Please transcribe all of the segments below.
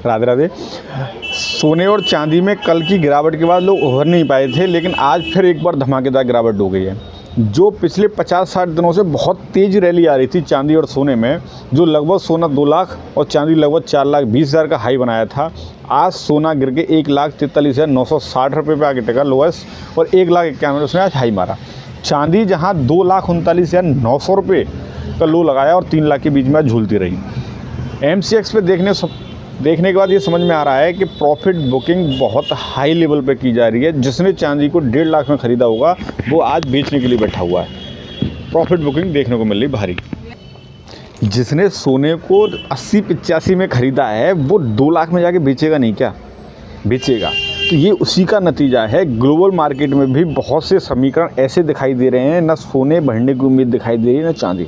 राधे राधे। सोने और चांदी में कल की गिरावट के बाद लोग उभर नहीं पाए थे, लेकिन आज फिर एक बार धमाकेदार गिरावट हो गई है। जो पिछले 50-60 दिनों से बहुत तेज रैली आ रही थी चांदी और सोने में, जो लगभग सोना 2 लाख और चांदी लगभग 4,20,000 का हाई बनाया था, आज सोना गिर के 1,43,960 रुपये पे आके टिका लोएस्ट, और 1,91,000 उसने आज हाई मारा। चांदी जहां 2,39,900 रुपये का लो लगाया और 3 लाख के बीच में आज झूलती रही। MCX पे देखने के बाद ये समझ में आ रहा है कि प्रॉफिट बुकिंग बहुत हाई लेवल पे की जा रही है। जिसने चांदी को 1.5 लाख में ख़रीदा होगा वो आज बेचने के लिए बैठा हुआ है। प्रॉफिट बुकिंग देखने को मिल रही भारी। जिसने सोने को 80-85 में ख़रीदा है वो 2 लाख में जाके बेचेगा नहीं क्या? बेचेगा। तो ये उसी का नतीजा है। ग्लोबल मार्केट में भी बहुत से समीकरण ऐसे दिखाई दे रहे हैं, ना सोने बढ़ने की उम्मीद दिखाई दे रही है, ना चांदी।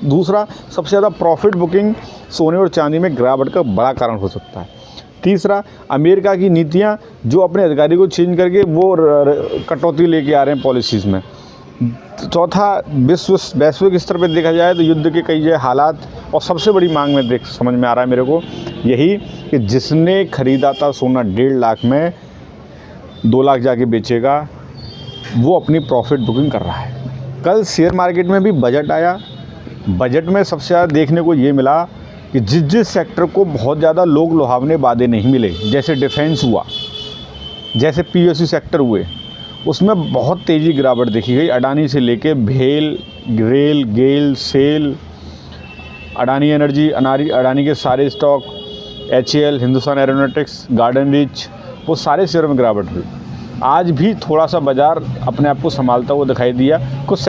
दूसरा, सबसे ज़्यादा प्रॉफिट बुकिंग सोने और चांदी में गिरावट का बड़ा कारण हो सकता है। तीसरा, अमेरिका की नीतियां जो अपने अधिकारी को चेंज करके वो कटौती लेके आ रहे हैं पॉलिसीज़ में। चौथा, वैश्विक स्तर पर देखा जाए तो युद्ध के कई हालात, और सबसे बड़ी मांग में समझ में आ रहा है मेरे को यही कि जिसने ख़रीदा था सोना 1.5 लाख में 2 लाख जाके बेचेगा, वो अपनी प्रॉफिट बुकिंग कर रहा है। कल शेयर मार्केट में भी बजट आया। बजट में सबसे ज़्यादा देखने को ये मिला कि जिस सेक्टर को बहुत ज़्यादा लोग लुभावने वादे नहीं मिले, जैसे डिफेंस हुआ, जैसे PSU सेक्टर हुए, उसमें बहुत तेज़ी गिरावट देखी गई। अडानी से लेके भेल, रेल, गेल, सेल, अडानी एनर्जी, अडानी के सारे stock, HAL, Hindustan aeronautics, garden rich, वो सारे शेयरों में गिरावट हुई। आज भी थोड़ा सा बाज़ार अपने आप को संभालता हुआ दिखाई दिया। कुछ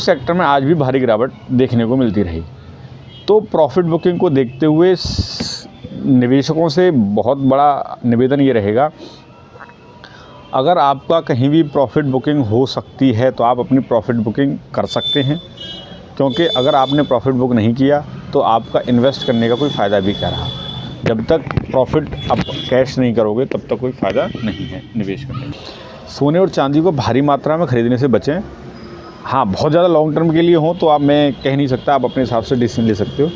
सेक्टर में आज भी भारी गिरावट देखने को मिलती रही। तो प्रॉफिट बुकिंग को देखते हुए निवेशकों से बहुत बड़ा निवेदन ये रहेगा, अगर आपका कहीं भी प्रॉफिट बुकिंग हो सकती है तो आप अपनी प्रॉफिट बुकिंग कर सकते हैं, क्योंकि अगर आपने प्रॉफिट बुक नहीं किया तो आपका इन्वेस्ट करने का कोई फ़ायदा भी क्या रहा। जब तक प्रॉफिट आप कैश नहीं करोगे तब तक कोई फ़ायदा नहीं है निवेश करने में। सोने और चांदी को भारी मात्रा में ख़रीदने से बचें। हाँ, बहुत ज़्यादा लॉन्ग टर्म के लिए हो तो मैं कह नहीं सकता, आप अपने हिसाब से डिसीजन ले सकते हो,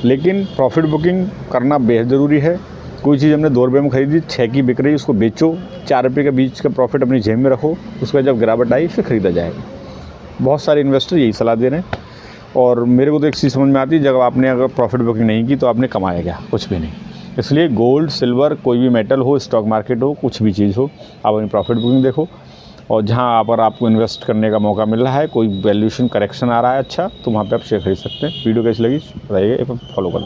लेकिन प्रॉफिट बुकिंग करना बेहद ज़रूरी है। कोई चीज़ हमने 2 रुपये में ख़रीदी, 6 की बिक रही, उसको बेचो, 4 रुपये के बीच का प्रॉफिट अपनी जेब में रखो, उसके बाद जब गिरावट आई फिर ख़रीदा जाएगा। बहुत सारे इन्वेस्टर यही सलाह दे रहे हैं, और मेरे को तो एक चीज़ समझ में आती है, जब आपने अगर प्रॉफिट बुकिंग नहीं की तो आपने कमाया क्या? कुछ भी नहीं। इसलिए गोल्ड, सिल्वर, कोई भी मेटल हो, स्टॉक मार्केट हो, कुछ भी चीज़ हो, आप अपनी प्रॉफिट बुकिंग देखो, और जहाँ पर आपको इन्वेस्ट करने का मौका मिल रहा है, कोई वैल्यूएशन करेक्शन आ रहा है अच्छा, तो वहाँ पे आप शेयर खरीद सकते हैं। वीडियो कैसी लगी बताइए, फॉलो करें।